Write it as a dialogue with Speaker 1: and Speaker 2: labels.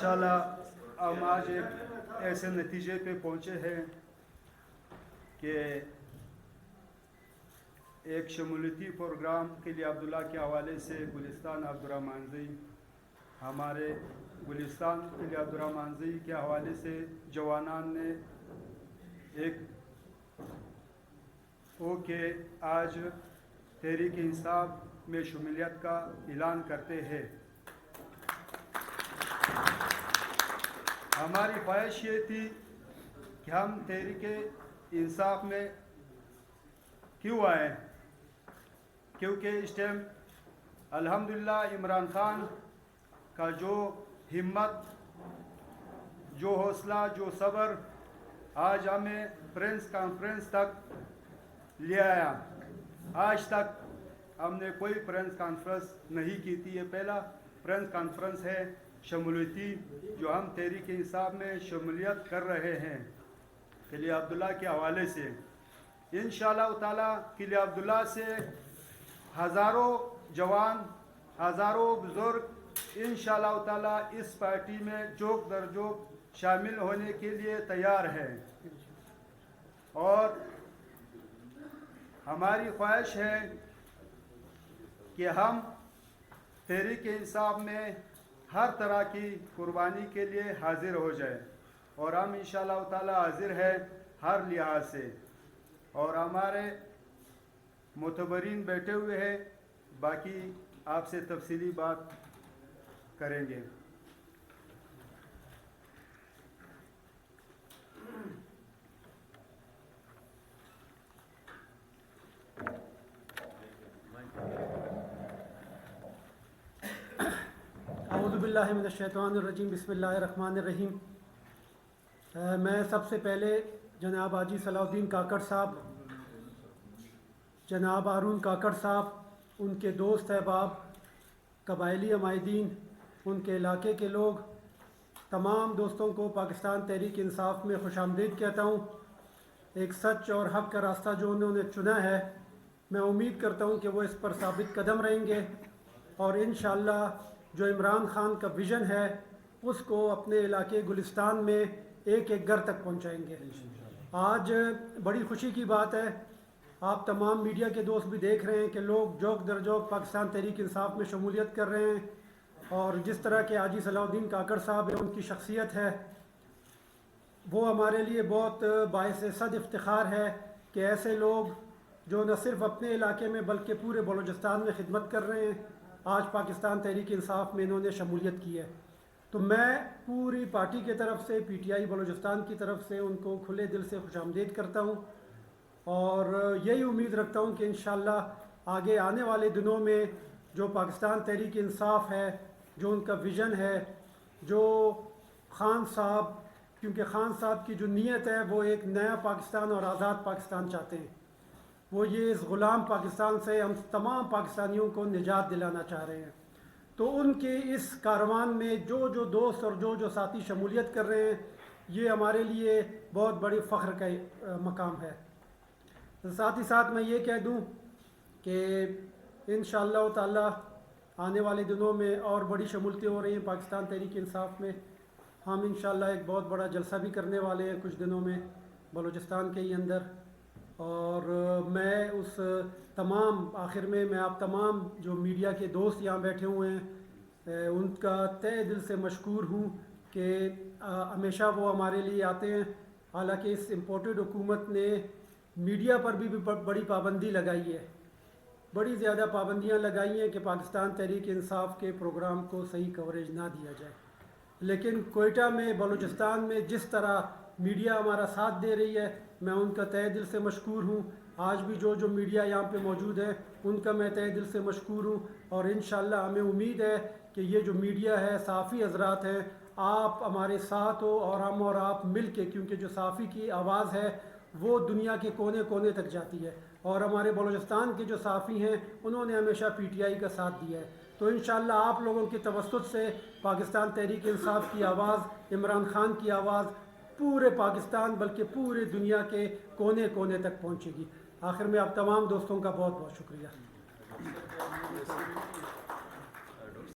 Speaker 1: انشاءاللہ ہم آج ایک ایسے نتیجے پہ پہنچے ہیں کہ ایک شمولیتی پروگرام کے لیے عبداللہ کے حوالے سے گلستان عبدالرحمن زئی، ہمارے گلستان کے لیے عبدالرحمن زئی کے حوالے سے جوانان نے ایک کہ آج تحریک انصاف میں شمولیت کا اعلان کرتے ہیں۔ ہماری خواہش یہ تھی کہ ہم تحریک انصاف میں کیوں آئے، کیونکہ اس ٹائم الحمدللہ عمران خان کا جو ہمت، جو حوصلہ، جو صبر آج ہمیں پریس کانفرنس تک لے آیا۔ آج تک ہم نے کوئی پریس کانفرنس نہیں کی تھی، یہ پہلا پریس کانفرنس ہے شمولیتی جو ہم تحریک انصاف میں شمولیت کر رہے ہیں قلعہ عبداللہ کے حوالے سے۔ انشاءاللہ تعالیٰ قلعہ عبداللہ سے ہزاروں جوان، ہزاروں بزرگ انشاءاللہ تعالیٰ اس پارٹی میں جوک در جوک شامل ہونے کے لیے تیار ہیں، اور ہماری خواہش ہے کہ ہم تحریک انصاف میں ہر طرح کی قربانی کے لیے حاضر ہو جائے، اور ہم انشاءاللہ تعالی حاضر ہیں ہر لحاظ سے، اور ہمارے معتبرین بیٹھے ہوئے ہیں، باقی آپ سے تفصیلی بات کریں گے۔
Speaker 2: اعوذ باللہ من الشیطان الرجیم، بسم اللہ الرحمن الرحیم۔ میں سب سے پہلے جناب حاجی صلاح الدین کاکڑ صاحب، جناب ہارون کاکڑ صاحب، ان کے دوست احباب، قبائلی عمائدین، ان کے علاقے کے لوگ، تمام دوستوں کو پاکستان تحریک انصاف میں خوش آمدید کہتا ہوں۔ ایک سچ اور حق کا راستہ جو انہوں نے چنا ہے، میں امید کرتا ہوں کہ وہ اس پر ثابت قدم رہیں گے، اور انشاءاللہ جو عمران خان کا ویژن ہے اس کو اپنے علاقے گلستان میں ایک ایک گھر تک پہنچائیں گے۔ آج بڑی خوشی کی بات ہے، آپ تمام میڈیا کے دوست بھی دیکھ رہے ہیں کہ لوگ جوک در جوک پاکستان تحریک انصاف میں شمولیت کر رہے ہیں، اور جس طرح کے حاجی صلاح الدین کاکڑ صاحب ہیں، ان کی شخصیت ہے، وہ ہمارے لیے بہت باعث صد افتخار ہے کہ ایسے لوگ جو نہ صرف اپنے علاقے میں بلکہ پورے بلوچستان میں خدمت کر رہے ہیں، آج پاکستان تحریک انصاف میں انہوں نے شمولیت کی ہے۔ تو میں پوری پارٹی کے طرف سے، پی ٹی آئی بلوچستان کی طرف سے ان کو کھلے دل سے خوش آمدید کرتا ہوں، اور یہی امید رکھتا ہوں کہ انشاءاللہ آگے آنے والے دنوں میں جو پاکستان تحریک انصاف ہے، جو ان کا ویژن ہے، جو خان صاحب، کیونکہ خان صاحب کی جو نیت ہے وہ ایک نیا پاکستان اور آزاد پاکستان چاہتے ہیں، وہ یہ اس غلام پاکستان سے ہم تمام پاکستانیوں کو نجات دلانا چاہ رہے ہیں۔ تو ان کے اس کاروان میں جو دوست اور جو ساتھی شمولیت کر رہے ہیں، یہ ہمارے لیے بہت بڑی فخر کا مقام ہے۔ ساتھ ہی ساتھ میں یہ کہہ دوں کہ انشاءاللہ تعالی آنے والے دنوں میں اور بڑی شمولیتیں ہو رہی ہیں پاکستان تحریک انصاف میں۔ ہم انشاءاللہ ایک بہت بڑا جلسہ بھی کرنے والے ہیں کچھ دنوں میں بلوچستان کے ہی اندر، اور میں اس تمام آخر میں آپ تمام جو میڈیا کے دوست یہاں بیٹھے ہوئے ہیں ان کا تہہ دل سے مشکور ہوں کہ ہمیشہ وہ ہمارے لیے آتے ہیں۔ حالانکہ اس امپورٹڈ حکومت نے میڈیا پر بھی بڑی پابندی لگائی ہے، بڑی زیادہ پابندیاں لگائی ہیں کہ پاکستان تحریک انصاف کے پروگرام کو صحیح کوریج نہ دیا جائے، لیکن کوئٹہ میں، بلوچستان میں جس طرح میڈیا ہمارا ساتھ دے رہی ہے، میں ان کا تہہ دل سے مشکور ہوں۔ آج بھی جو میڈیا یہاں پہ موجود ہے ان کا میں تہہ دل سے مشکور ہوں، اور انشاءاللہ ہمیں امید ہے کہ یہ جو میڈیا ہے، صحافی حضرات ہیں، آپ ہمارے ساتھ ہو، اور ہم اور آپ مل کے، کیونکہ جو صحافی کی آواز ہے وہ دنیا کے کونے کونے تک جاتی ہے، اور ہمارے بلوچستان کے جو صحافی ہیں انہوں نے ہمیشہ پی ٹی آئی کا ساتھ دیا ہے۔ تو انشاءاللہ آپ لوگوں کی توسط سے پاکستان تحریک انصاف کی آواز، عمران خان کی آواز پورے پاکستان بلکہ پورے دنیا کے کونے کونے تک پہنچے گی۔ آخر میں آپ تمام دوستوں کا بہت بہت شکریہ۔